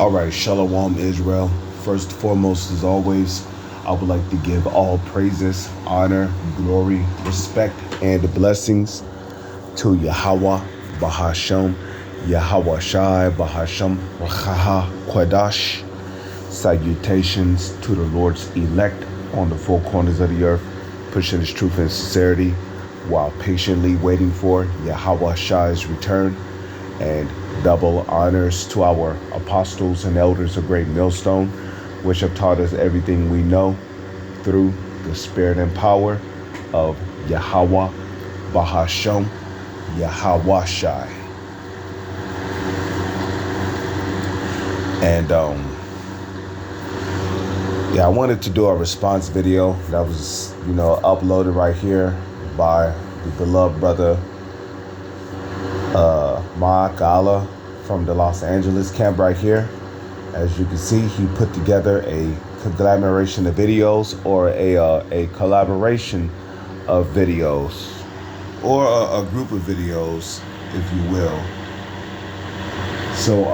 All right, Shalom Israel. First and foremost, as always, I would like to give all praises, honor, glory, respect, and blessings to Yahweh, Bahashem, Yahweh Shai, Bahashem, Rachaha, Quadash. Salutations to the Lord's elect on the four corners of the earth, pushing his truth and sincerity while patiently waiting for Yahweh Shai's return. And double honors to our apostles and elders of Great Millstone, which have taught us everything we know through the spirit and power of Yahweh, Bahashem, Yahweh Shai. And I wanted to do a response video that was, uploaded right here by the beloved brother Ma'akala from the Los Angeles camp right here. As you can see, he put together a conglomeration of videos, or a collaboration of videos, or a group of videos, if you will. So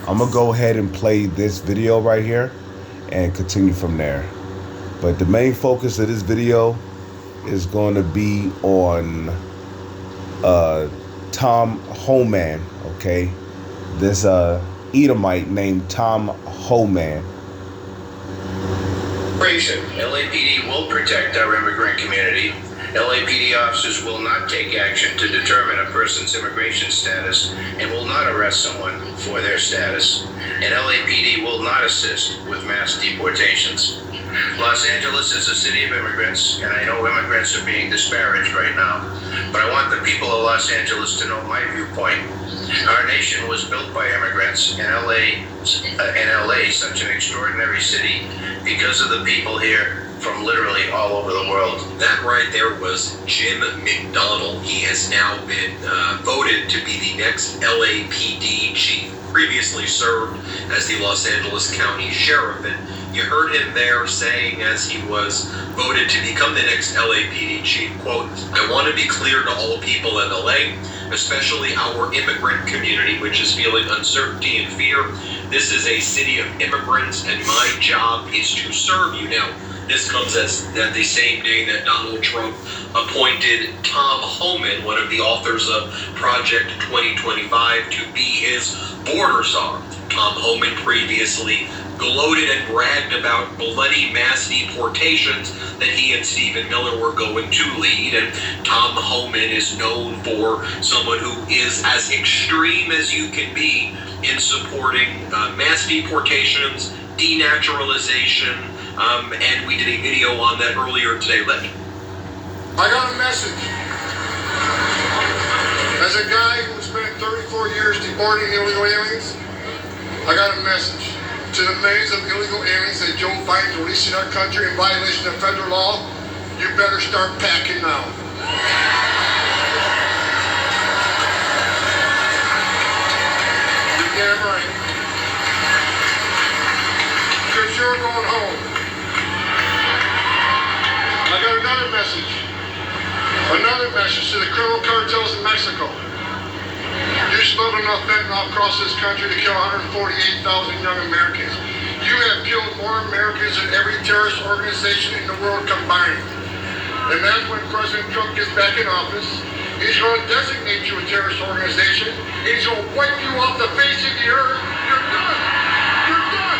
I'm gonna go ahead and play this video right here and continue from there. But the main focus of this video is going to be on Tom Homan, okay? This Edomite named Tom Homan. LAPD will protect our immigrant community. LAPD officers will not take action to determine a person's immigration status and will not arrest someone for their status. And LAPD will not assist with mass deportations. Los Angeles is a city of immigrants, and I know immigrants are being disparaged right now. But I want the people of Los Angeles to know my viewpoint. Our nation was built by immigrants, and LA, such an extraordinary city, because of the people here from literally all over the world. That right there was Jim McDonald. He has now been voted to be the next LAPD chief. Previously served as the Los Angeles County Sheriff, and you heard him there saying, as he was voted to become the next LAPD chief, quote, "I want to be clear to all people in LA, especially our immigrant community, which is feeling uncertainty and fear. This is a city of immigrants, and my job is to serve you." Now, this comes at the same day that Donald Trump appointed Tom Homan, one of the authors of Project 2025, to be his border czar. Tom Homan previously gloated and bragged about bloody mass deportations that he and Stephen Miller were going to lead. And Tom Homan is known for someone who is as extreme as you can be in supporting mass deportations, denaturalization, and we did a video on that earlier today. I got a message. As a guy who spent 34 years deporting illegal aliens, I got a message to the millions of illegal aliens that Joe Biden's releasing our country in violation of federal law. You better start packing now. You're damn right. Because you're going home. I got another message. Another message to the criminal cartels in Mexico. You smuggled enough fentanyl across this country to kill 148,000 young Americans. You have killed more Americans than every terrorist organization in the world combined. And that's when President Trump gets back in office. He's going to designate you a terrorist organization. He's going to wipe you off the face of the earth. You're done. You're done.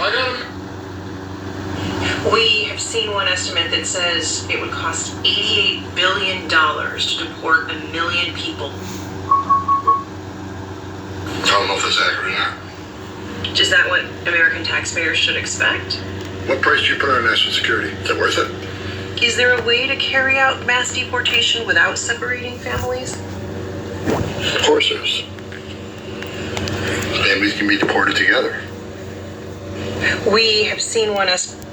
I got him. We have seen one estimate that says it would cost $88 billion to deport 1 million people. I don't know if that's accurate or not. Is that what American taxpayers should expect? What price do you put on national security? Is that worth it? Is there a way to carry out mass deportation without separating families? Of course there is. Families can be deported together. We have seen one estimate.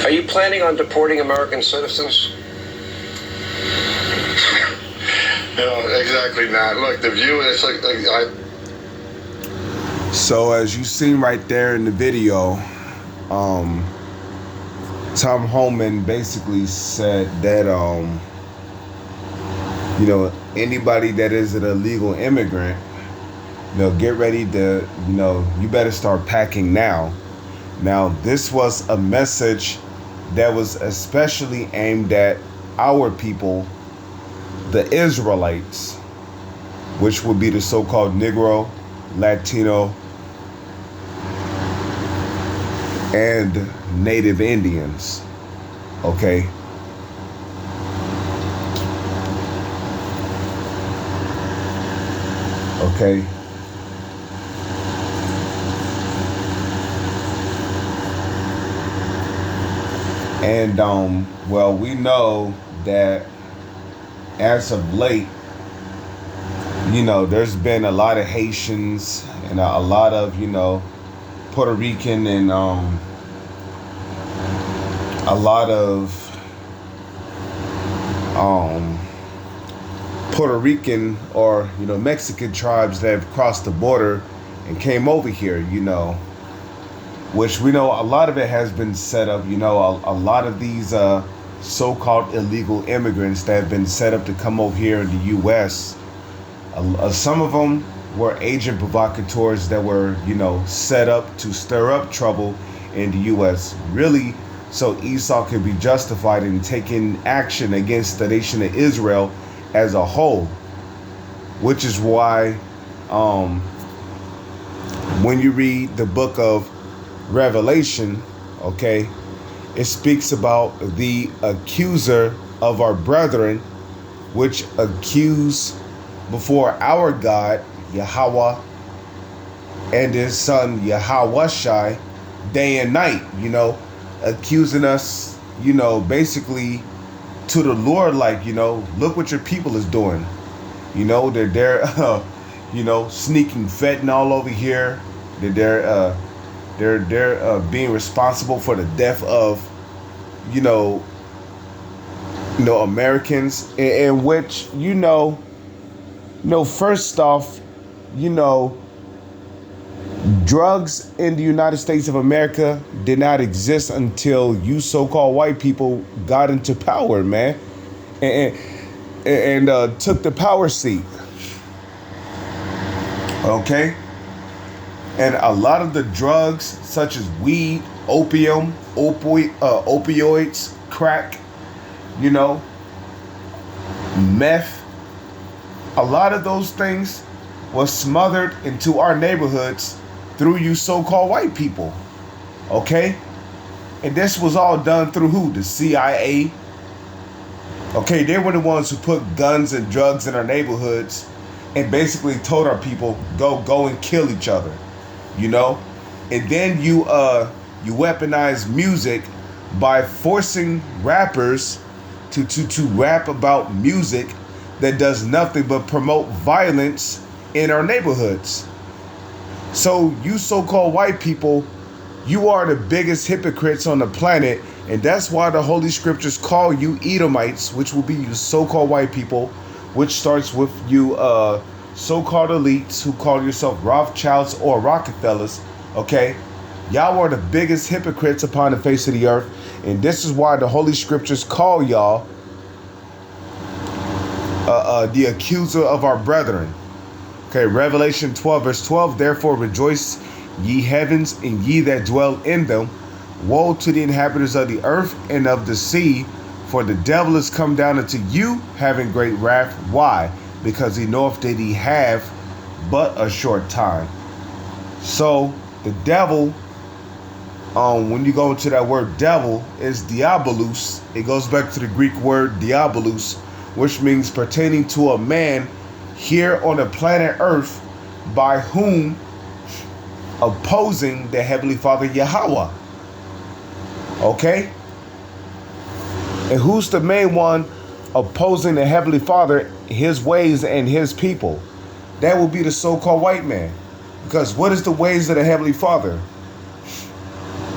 Are you planning on deporting American citizens? No, exactly not. Look, the view is like So as you seen right there in the video, Tom Homan basically said that Anybody that is an illegal immigrant, get ready to, you better start packing now. Now, this was a message that was especially aimed at our people, the Israelites, which would be the so-called Negro, Latino, and Native Indians. Okay. Okay. And well, we know that as of late, there's been a lot of Haitians and a lot of, Puerto Rican and a lot of Puerto Rican or, Mexican tribes that have crossed the border and came over here, which we know a lot of it has been set up, a lot of these so-called illegal immigrants that have been set up to come over here in the U.S. Some of them were agent provocateurs that were, set up to stir up trouble in the U.S. really so Esau could be justified in taking action against the nation of Israel as a whole, which is why when you read the book of Revelation, okay, it speaks about the accuser of our brethren, which accuse before our God, Yahweh, and his son, Yahweh, day and night, accusing us, basically to the Lord, like, look what your people is doing. They're sneaking fentanyl over here. They're being responsible for the death of, Americans, in which, first off, drugs in the United States of America did not exist until you so-called white people got into power, man, and took the power seat. Okay? And a lot of the drugs, such as weed, opium, opioids, crack, meth, a lot of those things was smothered into our neighborhoods through you so-called white people. Okay? And this was all done through who? The CIA. Okay, they were the ones who put guns and drugs in our neighborhoods and basically told our people, go and kill each other. And then you weaponize music by forcing rappers to rap about music that does nothing but promote violence in our neighborhoods. So you so-called white people, you are the biggest hypocrites on the planet, and that's why the Holy Scriptures call you Edomites, which will be you so-called white people, which starts with you so-called elites who call yourself Rothschilds or Rockefellers, okay? Y'all are the biggest hypocrites upon the face of the earth, and this is why the Holy Scriptures call y'all the accuser of our brethren. Okay, Revelation 12, verse 12, therefore rejoice, ye heavens, and ye that dwell in them. Woe to the inhabitants of the earth and of the sea, for the devil is come down unto you, having great wrath. Why? Because he knoweth that he have but a short time. So the devil, when you go into that word devil, is diabolus. It goes back to the Greek word diabolus, which means pertaining to a man here on the planet Earth by whom opposing the Heavenly Father Yahweh. Okay? And who's the main one opposing the Heavenly Father, his ways and his people? That would be the so-called white man. Because what is the ways of the Heavenly Father?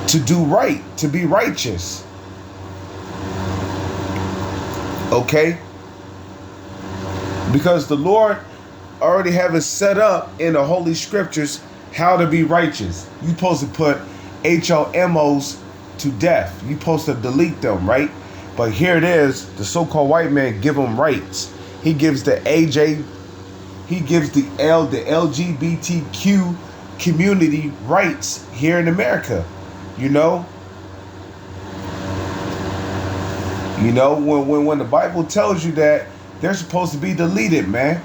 To do right, to be righteous. Okay? Because the Lord already have it set up in the Holy Scriptures how to be righteous. You're supposed to put HOMOs to death. You're supposed to delete them, right? But here it is, the so-called white man give them rights. He gives the AJ, he gives the LGBTQ community rights here in America. You know? When the Bible tells you that they're supposed to be deleted, man.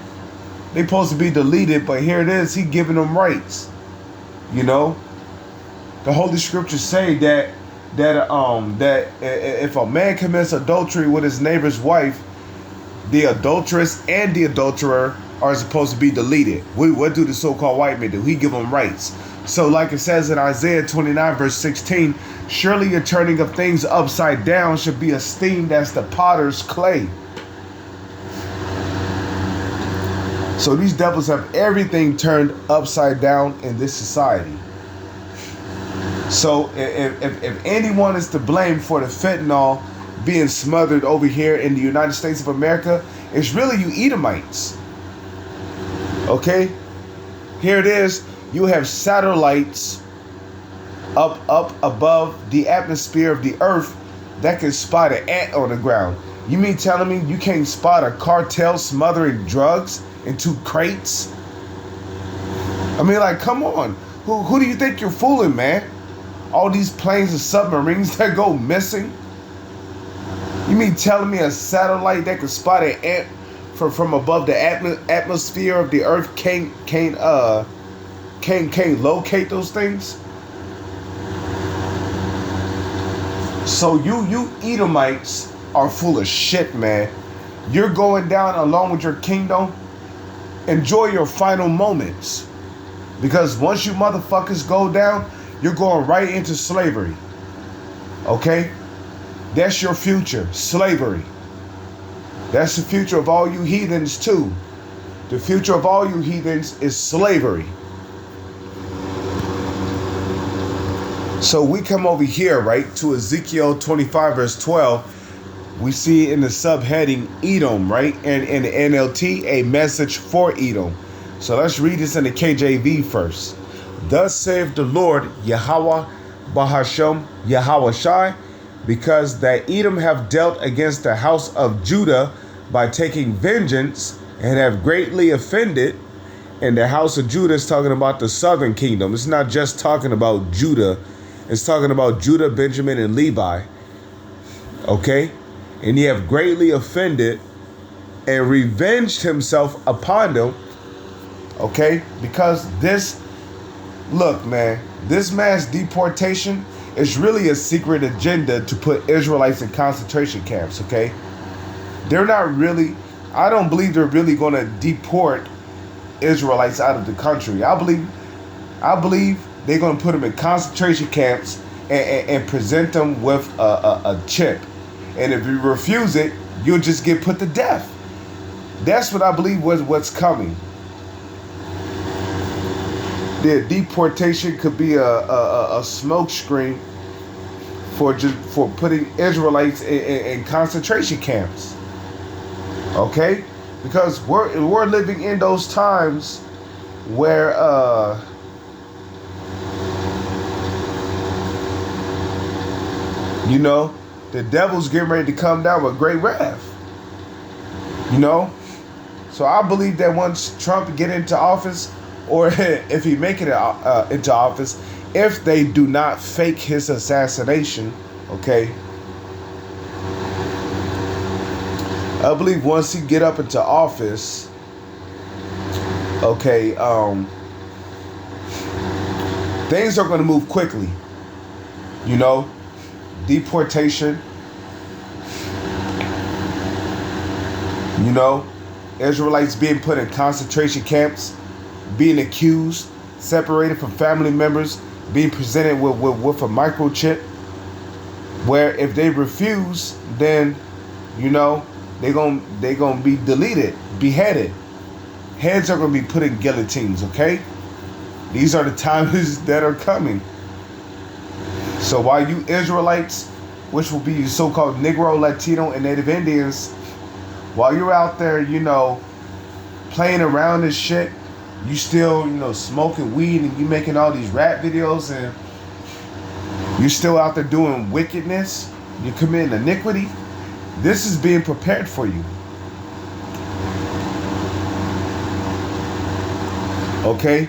They're supposed to be deleted, but here it is, he giving them rights. You know? The Holy Scriptures say that if a man commits adultery with his neighbor's wife, the adulteress and the adulterer are supposed to be deleted. What do the so-called white men do? He give them rights. So like it says in Isaiah 29 verse 16, surely your turning of things upside down should be esteemed as the potter's clay. So these devils have everything turned upside down in this society. So if anyone is to blame for the fentanyl being smothered over here in the United States of America, it's really you Edomites. Okay? Here it is. You have satellites up above the atmosphere of the earth that can spot an ant on the ground. You mean telling me you can't spot a cartel smothering drugs in 2 crates? I mean, like, come on. Who do you think you're fooling, man? All these planes and submarines that go missing? You mean telling me a satellite that can spot an ant from above the atmosphere of the earth can't locate those things? So you Edomites are full of shit, man. You're going down along with your kingdom. Enjoy your final moments. Because once you motherfuckers go down, you're going right into slavery. Okay? That's your future. Slavery. That's the future of all you heathens too. The future of all you heathens is slavery. So we come over here, right, to Ezekiel 25 verse 12. We see in the subheading Edom, right? And in the NLT, a message for Edom. So let's read this in the KJV first. Thus saith the Lord, Yahweh Bahashem Yahweh Shai, because that Edom have dealt against the house of Judah by taking vengeance and have greatly offended. And the house of Judah is talking about the southern kingdom. It's not just talking about Judah. It's talking about Judah, Benjamin, and Levi. Okay? And he have greatly offended and revenged himself upon them. Okay? Because this, look, man, this mass deportation is really a secret agenda to put Israelites in concentration camps, okay? They're not really, I don't believe they're really going to deport Israelites out of the country. I believe they're going to put them in concentration camps and present them with a chip. And if you refuse it, you'll just get put to death. That's what I believe was what's coming. The deportation could be a smoke screen for putting Israelites in concentration camps. Okay? Because we're living in those times where the devil's getting ready to come down with great wrath. So I believe that once Trump get into office, or if he make it into office, if they do not fake his assassination, okay, I believe once he get up into office, okay, things are going to move quickly. Deportation. Israelites being put in concentration camps, being accused, separated from family members, being presented with a microchip, where if they refuse, then they're gonna be deleted, beheaded. Heads are gonna be put in guillotines. Okay, these are the times that are coming. So while you Israelites, which will be so-called Negro, Latino, and Native Indians, while you're out there, playing around this shit, you still, smoking weed and you making all these rap videos and you're still out there doing wickedness, you're committing iniquity, this is being prepared for you. Okay.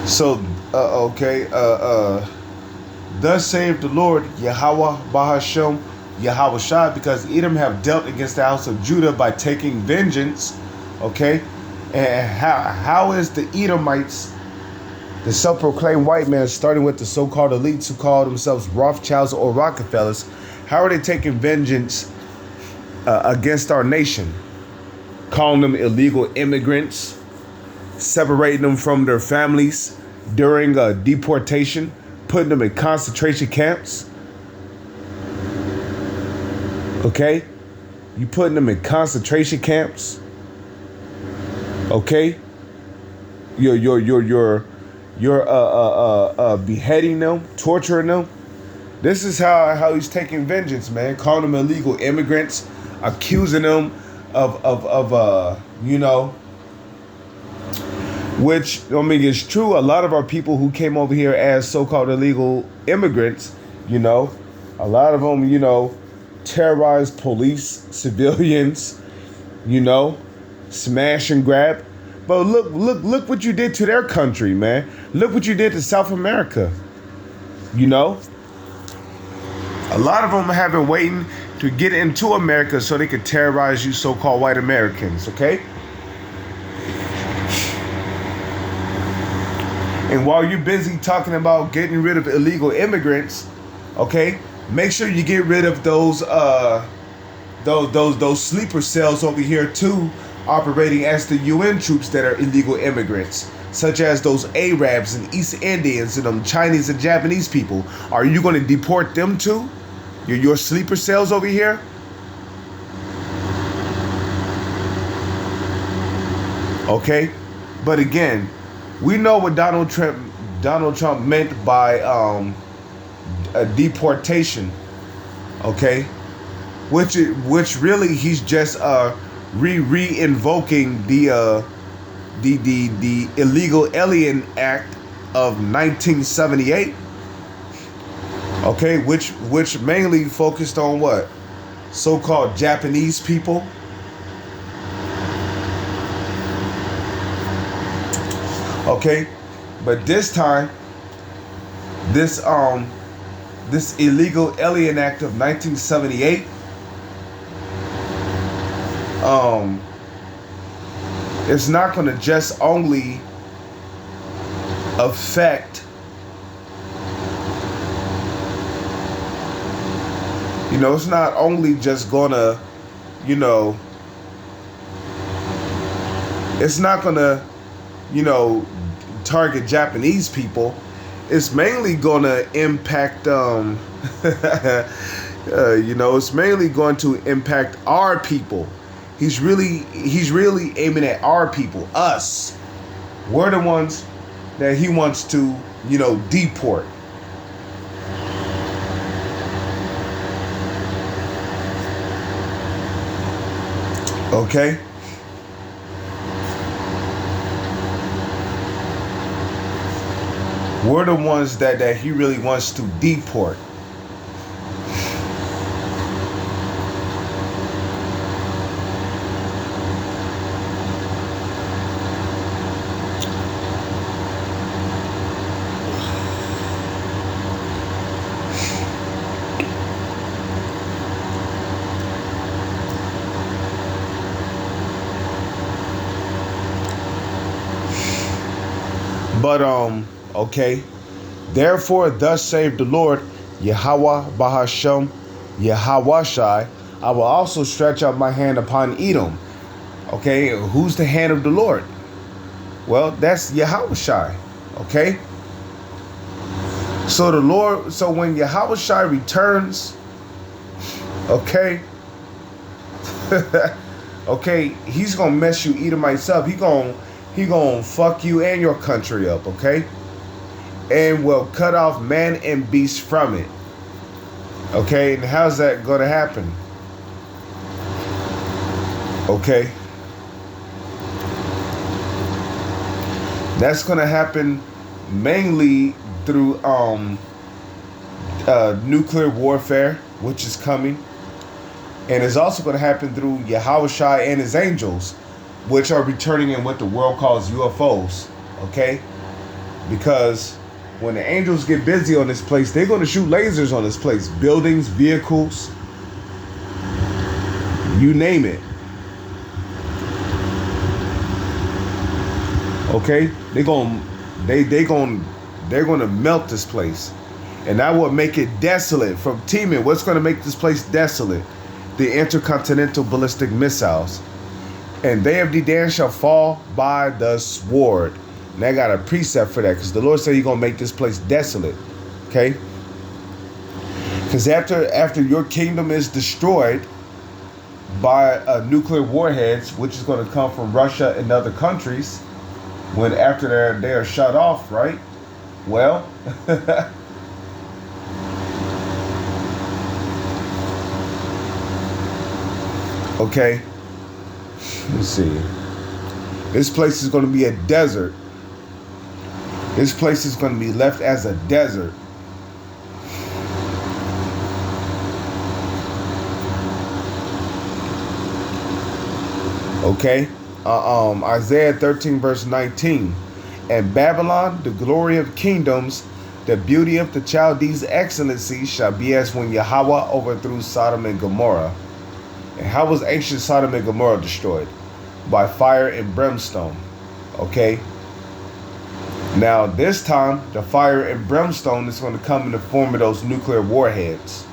So, thus saith the Lord, Yahweh Bahashem, Yahweh Shai, because Edom have dealt against the house of Judah by taking vengeance. Okay. And how is the Edomites, the self-proclaimed white man, starting with the so-called elites who call themselves Rothschilds or Rockefellers, how are they taking vengeance against our nation? Calling them illegal immigrants, separating them from their families during deportation, putting them in concentration camps. Okay? You putting them in concentration camps. Okay? You're beheading them, torturing them. This is how he's taking vengeance, man. Calling them illegal immigrants, accusing them of which, I mean, is true. A lot of our people who came over here as so-called illegal immigrants, a lot of them, terrorized police, civilians, smash and grab. But look what you did to their country, man. Look what you did to South America. A lot of them have been waiting to get into America so they could terrorize you so-called white Americans, okay? And while you're busy talking about getting rid of illegal immigrants, okay, make sure you get rid of those sleeper cells over here too, operating as the UN troops that are illegal immigrants, such as those Arabs and East Indians and Chinese and Japanese people. Are you going to deport them too? Your sleeper cells over here? Okay, but again, we know what Donald Trump meant by a deportation. Okay, which really he's just re-invoking the Illegal Alien Act of 1978. Okay, which mainly focused on what? So-called Japanese people. Okay, but this time, this Illegal Alien Act of 1978, it's not going to just only affect, it's not only just gonna, it's not gonna, target Japanese people. It's mainly gonna impact, it's mainly going to impact our people. He's really aiming at our people, us. We're the ones that he wants to, deport. Okay? We're the ones that he really wants to deport. But okay. Therefore, thus saith the Lord, Yahweh Bahashem, Yahweh Shai, I will also stretch out my hand upon Edom. Okay, who's the hand of the Lord? Well, that's Yahweh Shai. Okay. So when Yahweh Shai returns, okay, okay, he's gonna mess you Edomites up. He gonna fuck you and your country up, okay? And will cut off man and beast from it. Okay, and how's that gonna happen? Okay. That's gonna happen mainly through nuclear warfare, which is coming. And it's also gonna happen through Yahweh Shai and his angels. which are returning in what the world calls UFOs, okay? Because when the angels get busy on this place, they're going to shoot lasers on this place. Buildings, vehicles, you name it. Okay? They're going to melt this place. And that will make it desolate. From teaming, what's going to make this place desolate? The intercontinental ballistic missiles. And they of Dedan shall fall by the sword. And I got a precept for that, because the Lord said He's going to make this place desolate. Okay? Because after your kingdom is destroyed by nuclear warheads, which is going to come from Russia and other countries, when after they are shut off, right? Well, okay. Let's see. This place is going to be a desert. This place is going to be left as a desert. Okay. Isaiah 13 verse 19. And Babylon, the glory of kingdoms, the beauty of the Chaldees' excellency shall be as when Yahweh overthrew Sodom and Gomorrah. And how was ancient Sodom and Gomorrah destroyed? By fire and brimstone. Okay. Now this time, the fire and brimstone is going to come in the form of those nuclear warheads,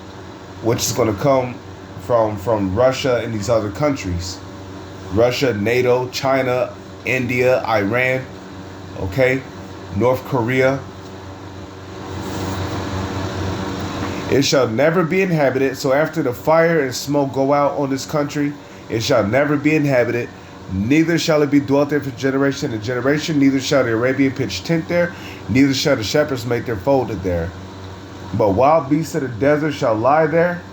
which is going to come from Russia and these other countries. Russia, NATO, China, India, Iran, okay, North Korea. It shall never be inhabited. So after the fire and smoke go out on this country, it shall never be inhabited. Neither shall it be dwelt there from generation to generation. Neither shall the Arabian pitch tent there. Neither shall the shepherds make their fold there. But wild beasts of the desert shall lie there,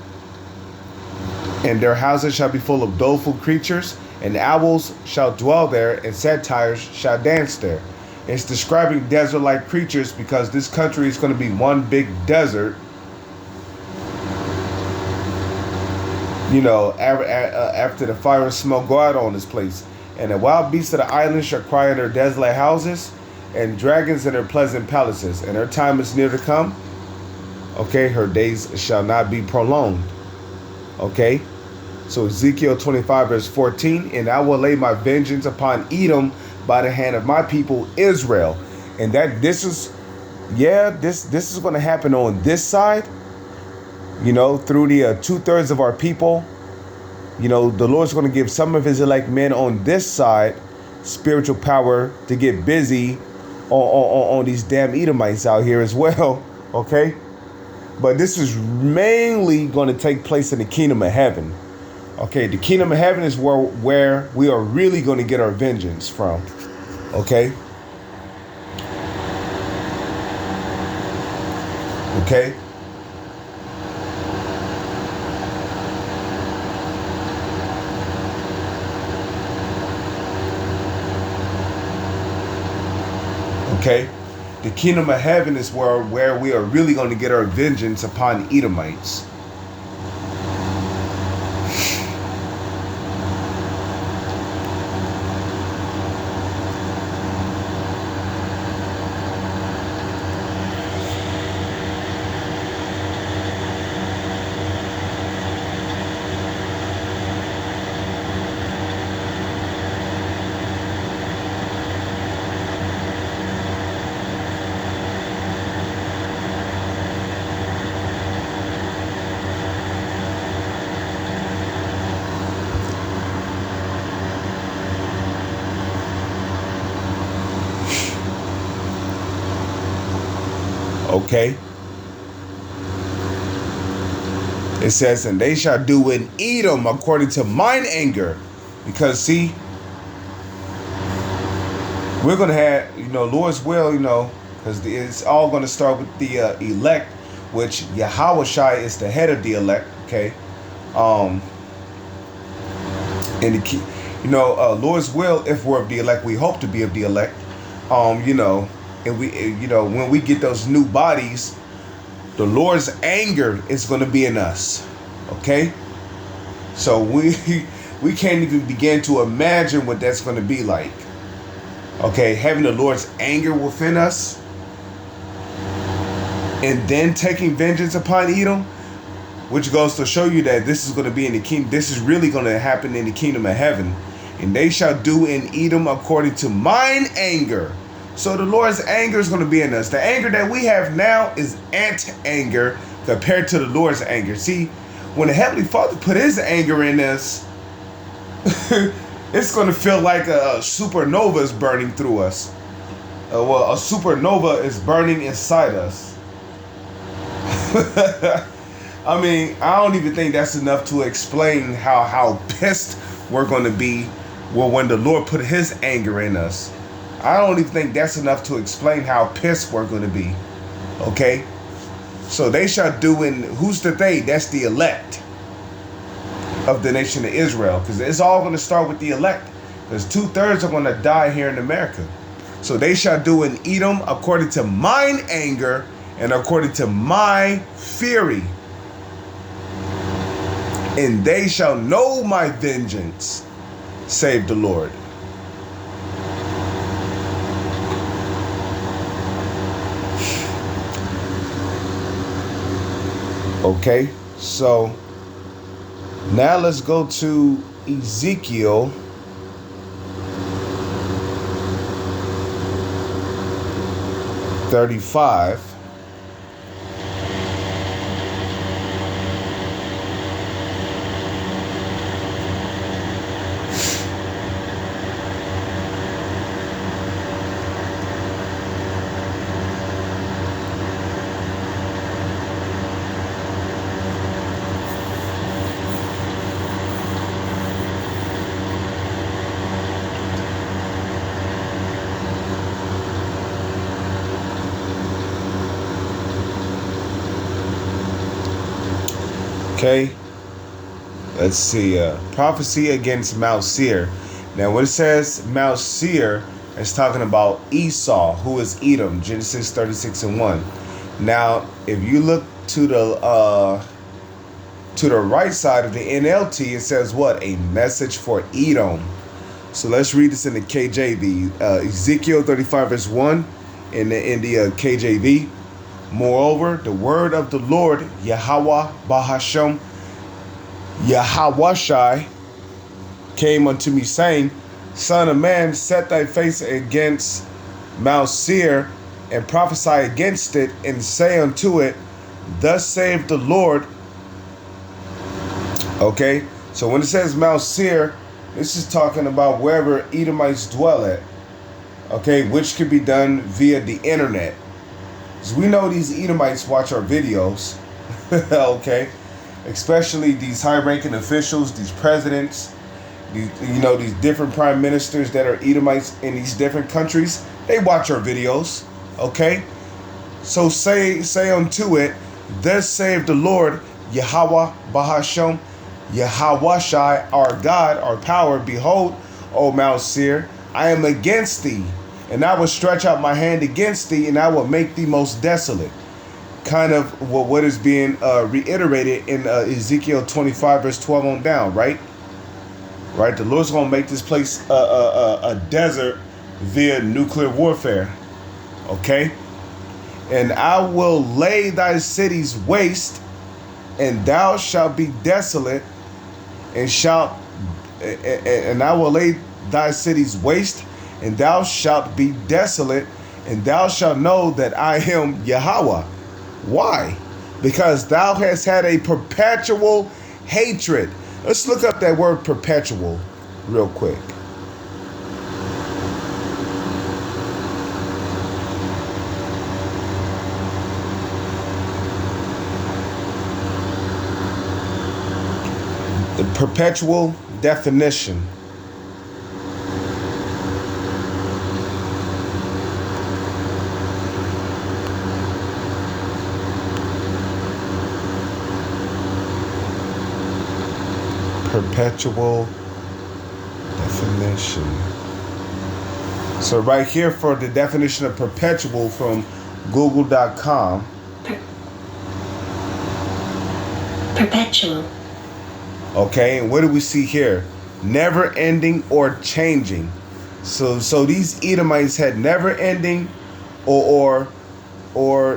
and their houses shall be full of doleful creatures, and owls shall dwell there, and satyrs shall dance there. It's describing desert-like creatures because this country is going to be one big desert. You know, after the fire and smoke go out on this place. And the wild beasts of the island shall cry in their desolate houses, and dragons in their pleasant palaces. And her time is near to come. Okay, her days shall not be prolonged. Okay, so Ezekiel 25 verse 14. And I will lay my vengeance upon Edom by the hand of my people Israel. And this is going to happen on this side. You know, through the 2/3 of our people. You know, the Lord's going to give some of His elect men on this side spiritual power to get busy on these damn Edomites out here as well. Okay, but this is mainly going to take place in the kingdom of heaven. Okay, the kingdom of heaven is where we are really going to get our vengeance from. Okay. Okay. Okay, the kingdom of heaven is where we are really going to get our vengeance upon Edomites. Okay. It says, and they shall do in Edom according to mine anger. Because see, we're going to have, Lord's will, because it's all going to start with the elect, which Yahushua is the head of the elect. Okay. And the key, Lord's will, if we're of the elect, we hope to be of the elect. And we, when we get those new bodies, the Lord's anger is going to be in us. Okay. So We can't even begin to imagine what that's going to be like. Okay, having the Lord's anger within us and then taking vengeance upon Edom, which goes to show you that this is going to be in the kingdom. This is really going to happen in the kingdom of heaven. And they shall do in Edom according to mine anger. So the Lord's anger is going to be in us. The anger that we have now is ant anger compared to the Lord's anger. See, when the Heavenly Father put his anger in us, it's going to feel like a supernova is burning through us. Well, a supernova is burning inside us. I mean, I don't even think that's enough to explain how pissed we're going to be when the Lord put his anger in us. I don't even think that's enough to explain how pissed we're going to be. Okay? So they shall do in, who's the they? That's the elect of the nation of Israel. Because it's all going to start with the elect. Because 2/3 are going to die here in America. So they shall do in Edom according to mine anger and according to my fury. And they shall know my vengeance, save the Lord. Okay, so now let's go to Ezekiel 35. Okay, let's see. Prophecy against Mount Seir. Now, when it says Mount Seir, it's talking about Esau, who is Edom. Genesis 36:1. Now, if you look to the right side of the NLT, it says what? A message for Edom. So let's read this in the KJV. Ezekiel 35:1 in the KJV. Moreover, the word of the Lord, Yahweh Bahashem, Yahawashai, came unto me, saying, Son of man, set thy face against Mount Seir, and prophesy against it, and say unto it, Thus saith the Lord. Okay, so when it says Mount Seir, this is talking about wherever Edomites dwell at. Okay, which can be done via the internet. So we know these Edomites watch our videos, okay? Especially these high-ranking officials, these presidents, these different prime ministers that are Edomites in these different countries. They watch our videos, okay? So say unto it, Thus saith the Lord, Yahweh Bahashem, Yahawashai, our God, our power. Behold, O Mount Seir, I am against thee, and I will stretch out my hand against thee, and I will make thee most desolate. Kind of what is being reiterated in Ezekiel 25, verse 12 on down, right? Right? The Lord's going to make this place a desert via nuclear warfare. Okay? And I will lay thy cities waste, and thou shalt be desolate, and I will lay thy cities waste, and thou shalt be desolate, and thou shalt know that I am Yahweh. Why? Because thou hast had a perpetual hatred. Let's look up that word perpetual real quick. The perpetual definition. Perpetual definition. So right here for the definition of perpetual from google.com. Perpetual. Okay, and what do we see here? never ending or changing. So these Edomites had never ending or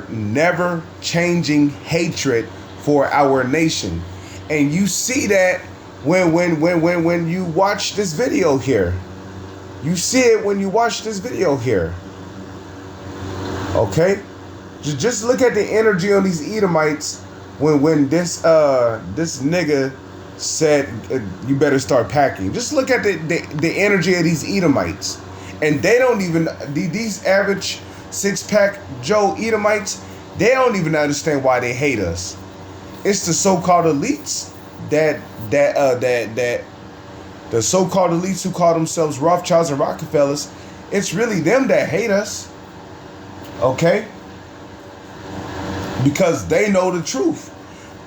never changing hatred for our nation. And you see that when you watch this video here. You see it when you watch this video here. Okay? Just look at the energy on these Edomites when this nigga said you better start packing. Just look at the energy of these Edomites. And they don't even, these average six-pack Joe Edomites, they don't even understand why they hate us. It's the so-called elites that the so-called elites who call themselves Rothschilds and Rockefellers, it's really them that hate us. Okay? Because they know the truth.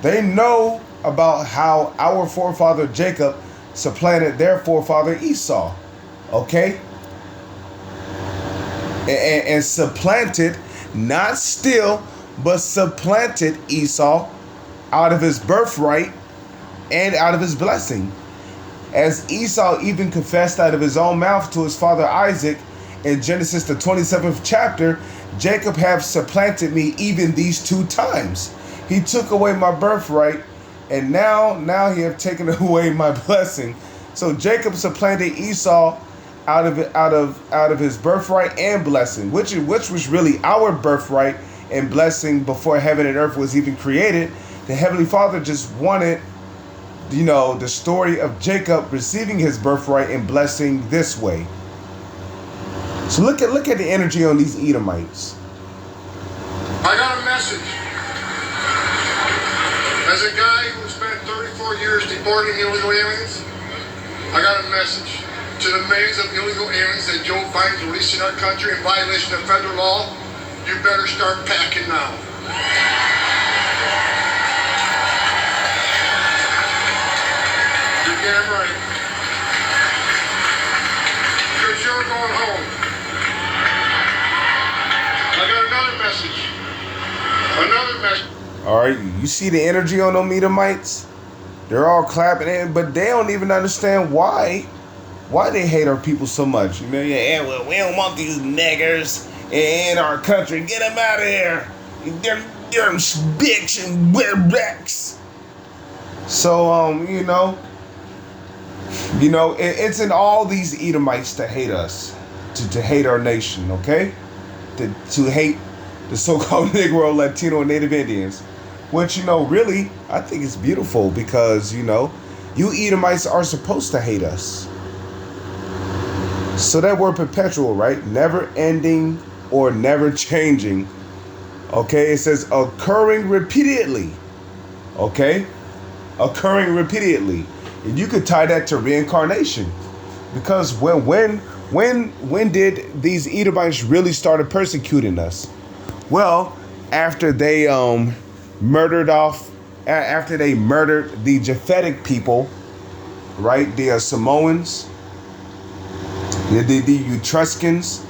They know about how our forefather Jacob supplanted their forefather Esau. Okay? And supplanted, not still, but supplanted Esau out of his birthright and out of his blessing. As Esau even confessed out of his own mouth to his father Isaac in Genesis the 27th chapter, Jacob have supplanted me even these 2 times. He took away my birthright, and now he have taken away my blessing. So Jacob supplanted Esau out of his birthright and blessing, which was really our birthright and blessing before heaven and earth was even created. The Heavenly Father just wanted, the story of Jacob receiving his birthright and blessing this way. So look at the energy on these Edomites. I got a message. As a guy who spent 34 years deporting illegal aliens, I got a message to the millions of illegal aliens that Joe Biden's releasing our country in violation of federal law. You better start packing now. You're damn right. Because you're going home. I got another message. All right, you see the energy on them Edomites? They're all clapping in, but they don't even understand why they hate our people so much. Well, we don't want these niggers in our country. Get them out of here. They're bitch and werebacks. So, it's in all these Edomites to hate us, to hate our nation, okay? To hate the so-called Negro, Latino, and Native Indians. Which, really, I think it's beautiful because, you Edomites are supposed to hate us. So that word perpetual, right? Never ending or never changing. Okay, it says occurring repeatedly. Okay? Occurring repeatedly. And you could tie that to reincarnation. Because when did these Edomites really started persecuting us? Well, after they murdered the Japhetic people, right? The Samoans, the Etruscans,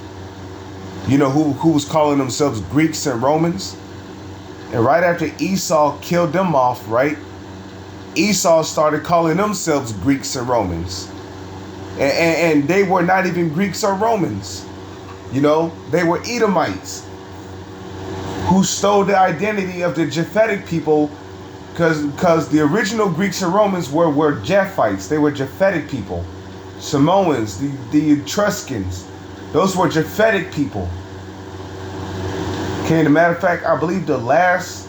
who was calling themselves Greeks and Romans. And right after Esau killed them off, right? Esau started calling themselves Greeks and Romans. And they were not even Greeks or Romans. They were Edomites who stole the identity of the Japhetic people because the original Greeks and Romans were Japhites. They were Japhetic people. Samoans, the Etruscans, those were Japhetic people. Okay, as a matter of fact, I believe the last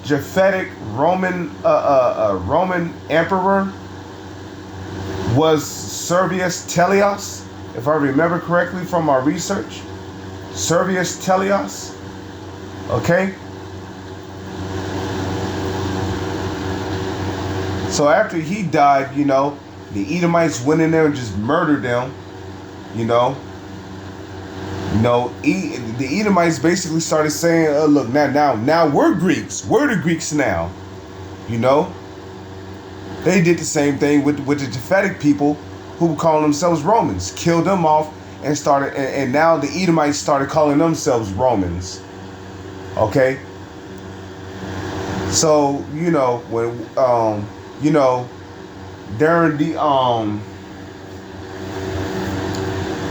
Japhetic Roman emperor was Servius Tellius, if I remember correctly from our research. Servius Tellius. Okay? So after he died, the Edomites went in there and just murdered them. The Edomites basically started saying, look, now we're Greeks. We're the Greeks now. They did the same thing with the Japhetic people who call themselves Romans. Killed them off and now the Edomites started calling themselves Romans. Okay? So, when during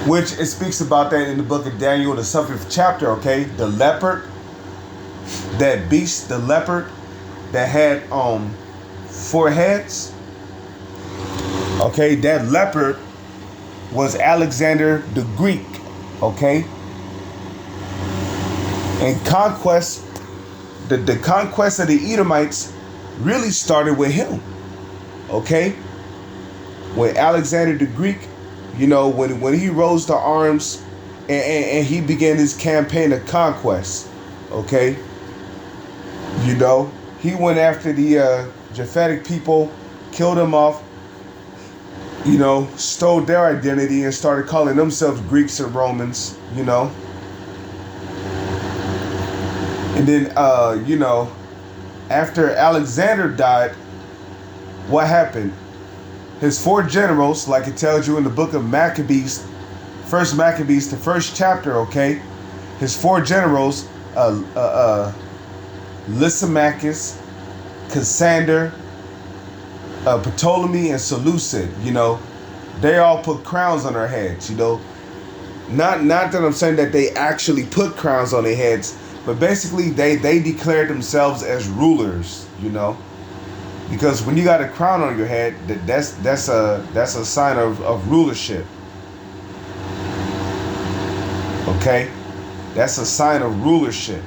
which it speaks about that in the book of Daniel, the 7th chapter, okay? The leopard, that beast, the leopard that had 4 heads, okay? That leopard was Alexander the Greek, okay? And conquest, the conquest of the Edomites really started with him, okay? When Alexander the Greek, you know, when he rose to arms and he began his campaign of conquest, okay? You know, he went after the Japhetic people, killed them off, you know, stole their identity and started calling themselves Greeks and Romans, you know. And then, you know, after Alexander died, what happened? His 4 generals, like it tells you in the book of Maccabees, First Maccabees, the 1st chapter, okay? His 4 generals, Lysimachus, Cassander, Ptolemy, and Seleucid, you know, they all put crowns on their heads, you know. Not that I'm saying that they actually put crowns on their heads, but basically they declared themselves as rulers, you know. Because when you got a crown on your head, that's a sign of rulership. Okay? That's a sign of rulership.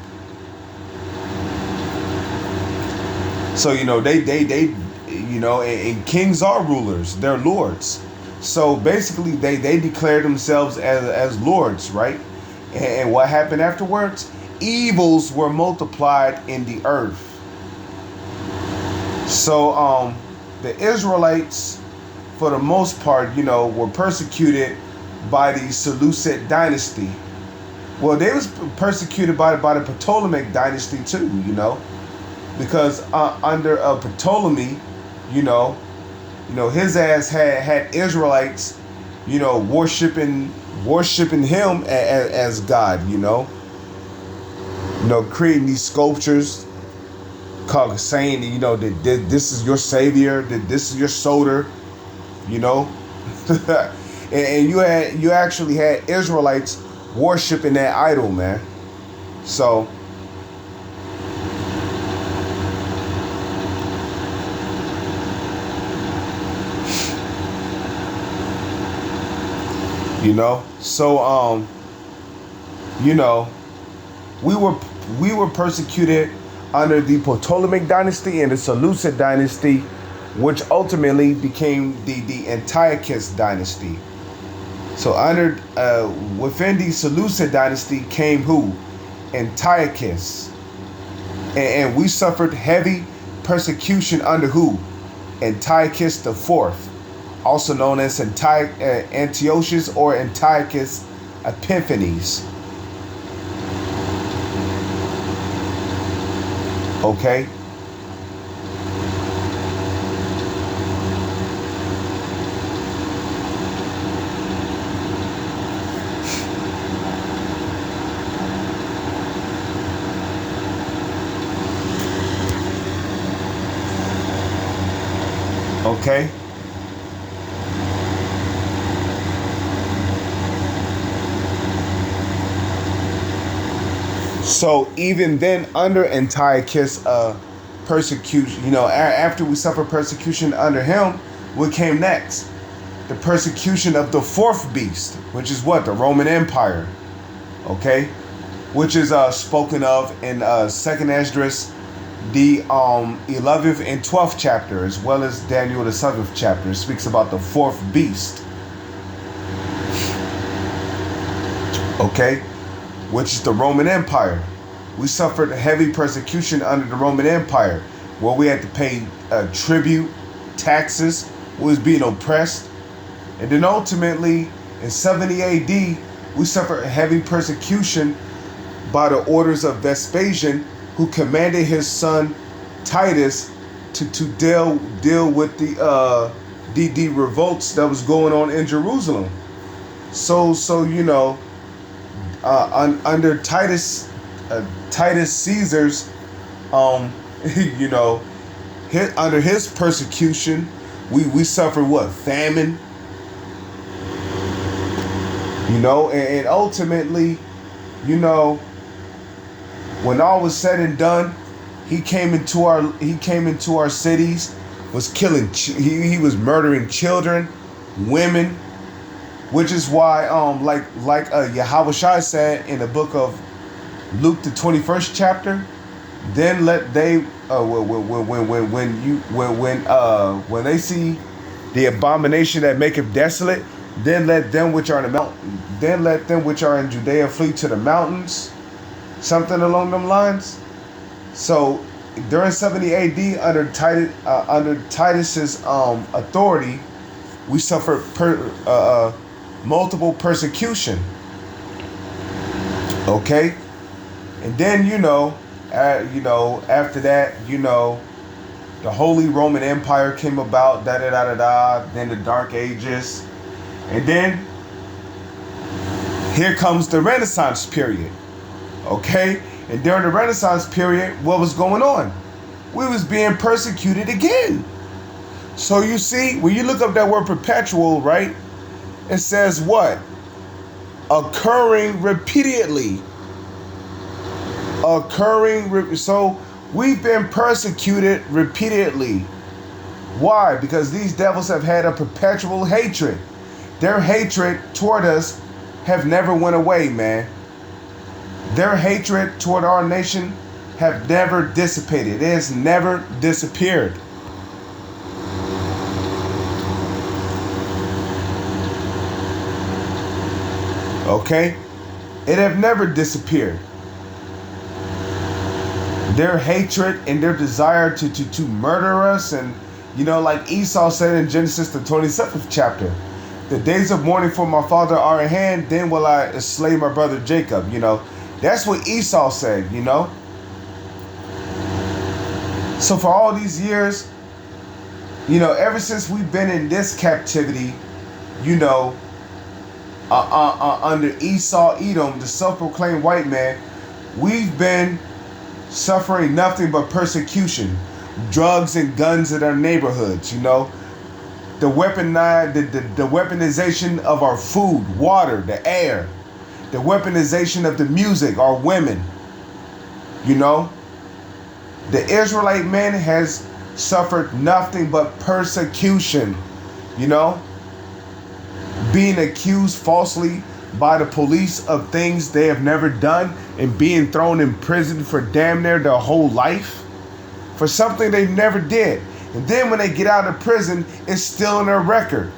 So, you know, they you know, and kings are rulers, they're lords. So basically they declared themselves as lords, right? And what happened afterwards? Evils were multiplied in the earth. So the Israelites, for the most part, you know, were persecuted by the Seleucid dynasty. Well, they was persecuted by the Ptolemaic dynasty too, you know, because under Ptolemy, you know, his ass had Israelites, you know, worshiping him as God, you know, creating these sculptures, saying, you know, that this is your savior, that this is your soter, you know, and you actually had Israelites worshiping that idol, man. So, you know, so you know, we were persecuted under the Ptolemaic dynasty and the Seleucid dynasty, which ultimately became the Antiochus dynasty. So under within the Seleucid dynasty came who? Antiochus. And we suffered heavy persecution under who? Antiochus IV, also known as Antiochus or Antiochus Epiphanes. Okay. Okay. So even then, under Antiochus, persecution, you know, after we suffered persecution under him, what came next? The persecution of the 4th beast, which is what? The Roman Empire. Okay, which is spoken of in 2nd Esdras, the 11th and 12th chapter, as well as Daniel the 7th chapter. It speaks about the 4th beast. Okay, which is the Roman Empire. We suffered heavy persecution under the Roman Empire, where we had to pay tribute, taxes, we was being oppressed. And then ultimately, in 70 AD, we suffered heavy persecution by the orders of Vespasian, who commanded his son Titus to deal with the revolts that was going on in Jerusalem. So you know, under Titus Caesar's, you know, under his persecution, we suffered what? Famine. You know, and ultimately, you know, when all was said and done, he came into our cities, was killing, he was murdering children, women, which is why Yahweh Shai said in the book of Luke, the 21st chapter, then let they when they see the abomination that maketh desolate, then let them which are in the mountain, then let them which are in Judea flee to the mountains, something along them lines. So during 70 AD, under Titus's authority, we suffered multiple persecution. Okay, and then after that, the Holy Roman Empire came about. Then the Dark Ages, and then here comes the Renaissance period. Okay, and during the Renaissance period, what was going on? We was being persecuted again. So you see, when you look up that word perpetual, right? It says what? Occurring repeatedly. So we've been persecuted repeatedly. Why? Because these devils have had a perpetual hatred. Their hatred toward us have never went away, man. Their hatred toward our nation have never dissipated. It has never disappeared. Okay? It have never disappeared. Their hatred and their desire to murder us, and like Esau said in Genesis the 27th chapter, the days of mourning for my father are at hand, then will I slay my brother Jacob. That's what Esau said, So for all these years, ever since we've been in this captivity, under Esau, Edom, the self-proclaimed white man, we've been suffering nothing but persecution, drugs and guns in our neighborhoods, the weaponization of our food, water, the air, the weaponization of the music, our women, the Israelite man has suffered nothing but persecution, being accused falsely by the police of things they have never done, and being thrown in prison for damn near their whole life for something they never did. And then when they get out of prison, it's still in their record.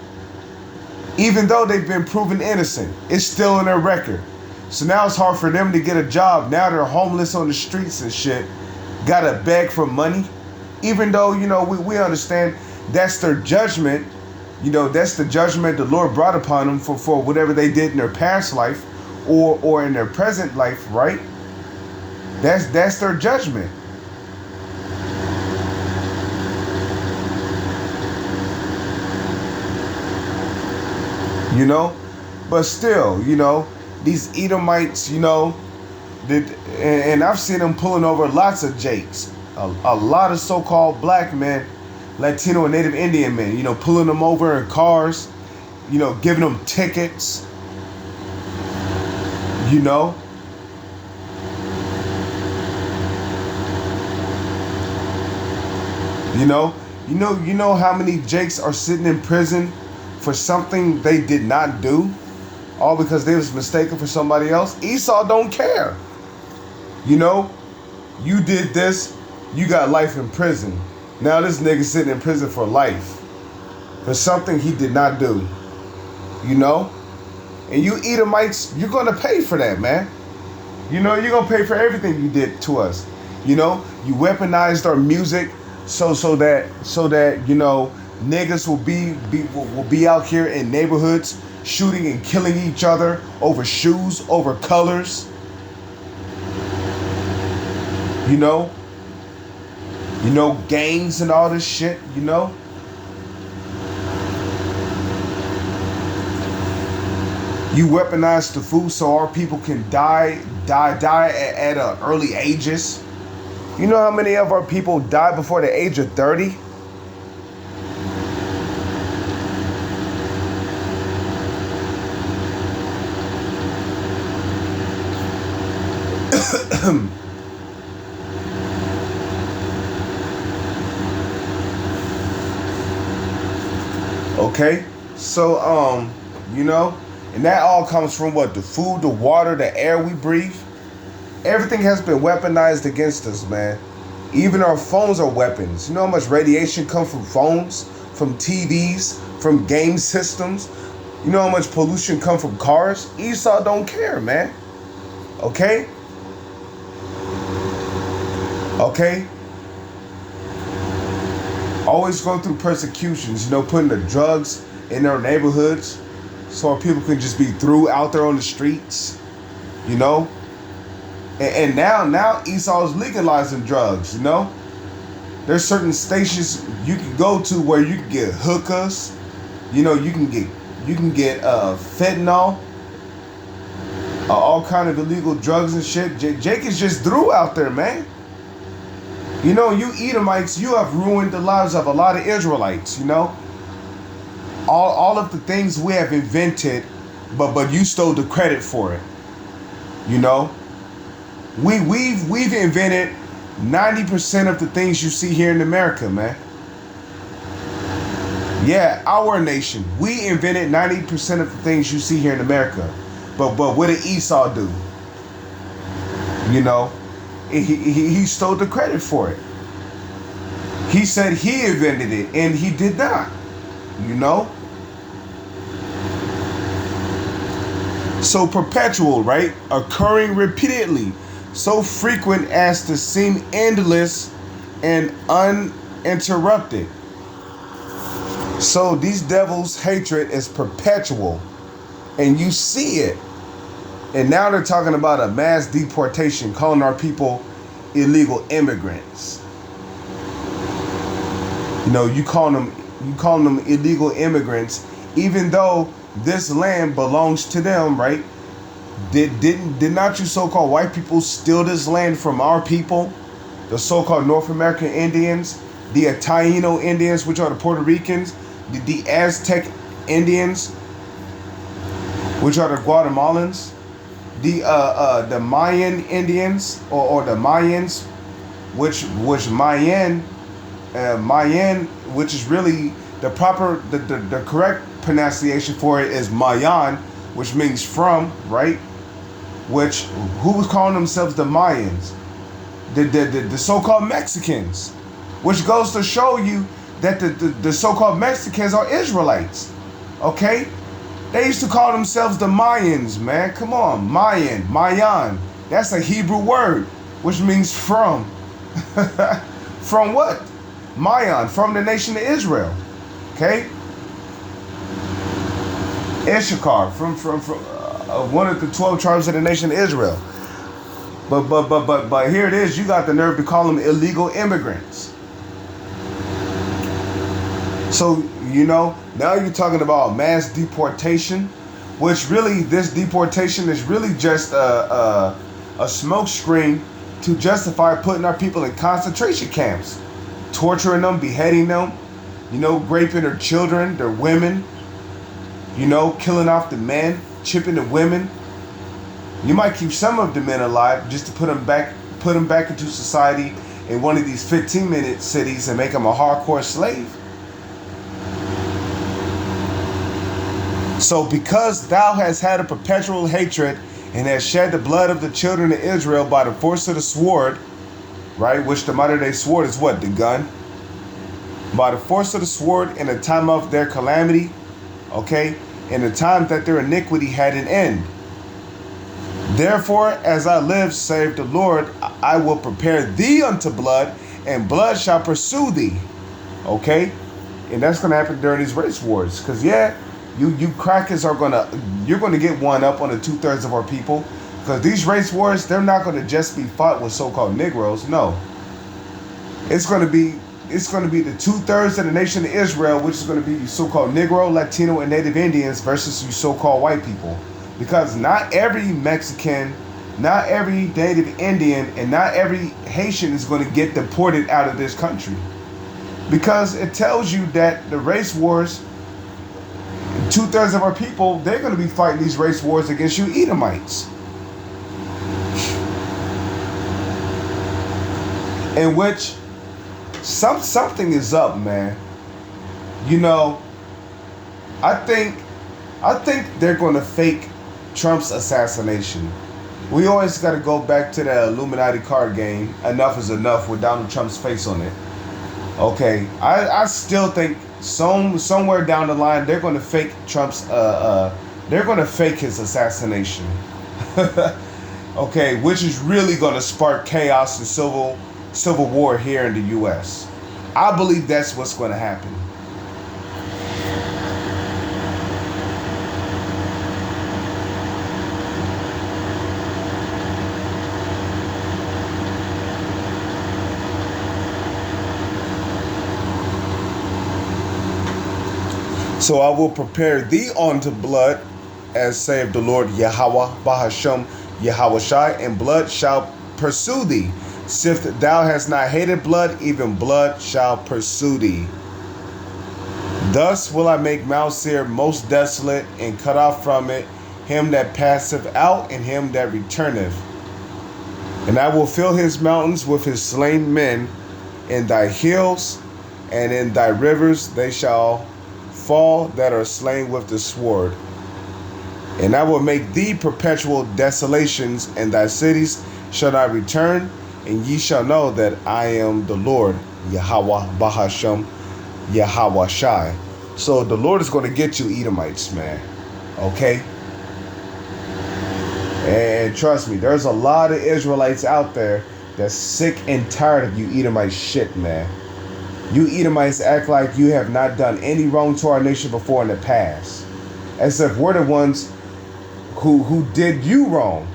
Even though they've been proven innocent, it's still in their record. So now it's hard for them to get a job. Now they're homeless on the streets and shit. Gotta beg for money. Even though, we understand that's their judgment. That's the judgment the Lord brought upon them for whatever they did in their past life or in their present life, right? That's their judgment. But still, these Edomites, and I've seen them pulling over lots of Jakes, a lot of so-called black men, Latino and Native Indian men, pulling them over in cars, giving them tickets, You know how many Jakes are sitting in prison for something they did not do, all because they was mistaken for somebody else. Esau don't care. You did this, you got life in prison. Now this nigga sitting in prison for life for something he did not do. And you Edomites, you're gonna pay for that, man. You're gonna pay for everything you did to us. You weaponized our music so that niggas will be out here in neighborhoods shooting and killing each other over shoes, over colors. Gangs and all this shit, You weaponize the food so our people can die at early ages. You know how many of our people die before the age of 30? Okay, so you know, and that all comes from what? The food, the water, the air we breathe. Everything has been weaponized against us, man. Even our phones are weapons. You know how much radiation comes from phones, from TVs, from game systems? You know how much pollution comes from cars? Esau don't care, man. Okay? Okay? Always go through persecutions, you know, putting the drugs in their neighborhoods so our people can just be through out there on the streets, you know? And now Esau is legalizing drugs, you know? There's certain stations you can go to where you can get hookahs, you know, you can get fentanyl, all kind of illegal drugs and shit. Jake is just through out there, man. You know, you Edomites, you have ruined the lives of a lot of Israelites, you know? All of the things we have invented, but you stole the credit for it. You know? We've invented 90% of the things you see here in America, man. Yeah, our nation. We invented 90% of the things you see here in America. But what did Esau do? You know? He stole the credit for it. He said he invented it, and he did not. You know? So perpetual, right? Occurring repeatedly. So frequent as to seem endless and uninterrupted. So these devils' hatred is perpetual. And you see it. And now they're talking about a mass deportation, calling our people illegal immigrants. You know, you calling them illegal immigrants, even though this land belongs to them, right? Did not you so-called white people steal this land from our people, the so-called North American Indians, the Taino Indians, which are the Puerto Ricans, the Aztec Indians, which are the Guatemalans, the Mayan Indians or the Mayans, which Mayan, which is really the correct pronunciation for it is Mayan, which means from, right? Which who was calling themselves the Mayans? The so-called Mexicans, which goes to show you that the so-called Mexicans are Israelites. Okay? They used to call themselves the Mayans, man. Come on, Mayan. That's a Hebrew word, which means from. From what? Mayan, from the nation of Israel. Okay? Issachar, from one of the 12 tribes of the nation of Israel. But here it is. You got the nerve to call them illegal immigrants. So, you know, now you're talking about mass deportation, which really, this deportation is really just a smokescreen to justify putting our people in concentration camps, torturing them, beheading them, you know, raping their children, their women, you know, killing off the men, chipping the women. You might keep some of the men alive just to put them back into society in one of these 15-minute cities and make them a hardcore slave. So because thou hast had a perpetual hatred and hast shed the blood of the children of Israel by the force of the sword, right? Which the modern day sword is what? The gun. By the force of the sword in the time of their calamity, okay? In the time that their iniquity had an end. Therefore, as I live, saith the Lord, I will prepare thee unto blood, and blood shall pursue thee. Okay? And that's going to happen during these race wars. Because, yeah, you crackers you're going to get one up on the 2/3 of our people. Because these race wars, they're not going to just be fought with so-called Negroes. No. It's going to be the 2/3 of the nation of Israel, which is going to be you so-called Negro, Latino, and Native Indians versus you so-called white people. Because not every Mexican, not every Native Indian, and not every Haitian is going to get deported out of this country. Because it tells you that the race wars, 2/3 of our people, they're going to be fighting these race wars against you Edomites. in which something is up, man. You know, I think they're going to fake Trump's assassination. We always got to go back to the Illuminati card game. Enough is enough with Donald Trump's face on it. Okay, I still think somewhere down the line they're going to fake Trump's they're going to fake his assassination. Okay, which is really going to spark chaos and civil war here in the U.S. I believe that's what's going to happen. So I will prepare thee unto blood, as saith the Lord Yahweh Bahasham Yahweh, and blood shall pursue thee. Sith thou hast not hated blood, even blood shall pursue thee. Thus will I make Mount Seir most desolate, and cut off from it him that passeth out, and him that returneth. And I will fill his mountains with his slain men, in thy hills and in thy rivers they shall fall that are slain with the sword. And I will make thee perpetual desolations, and thy cities shall not return, and ye shall know that I am the Lord, Yahweh Bahasham, Yahweh Shai. So the Lord is going to get you, Edomites, man. Okay? And trust me, there's a lot of Israelites out there that's sick and tired of you Edomite shit, man. You Edomites act like you have not done any wrong to our nation before in the past, as if we're the ones who did you wrong.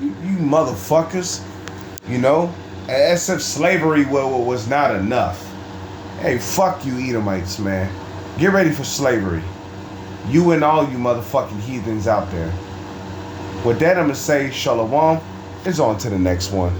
You motherfuckers, you know, as if slavery was not enough. Hey, fuck you Edomites, man. Get ready for slavery. You and all you motherfucking heathens out there. With that, I'm going to say shalom. It's on to the next one.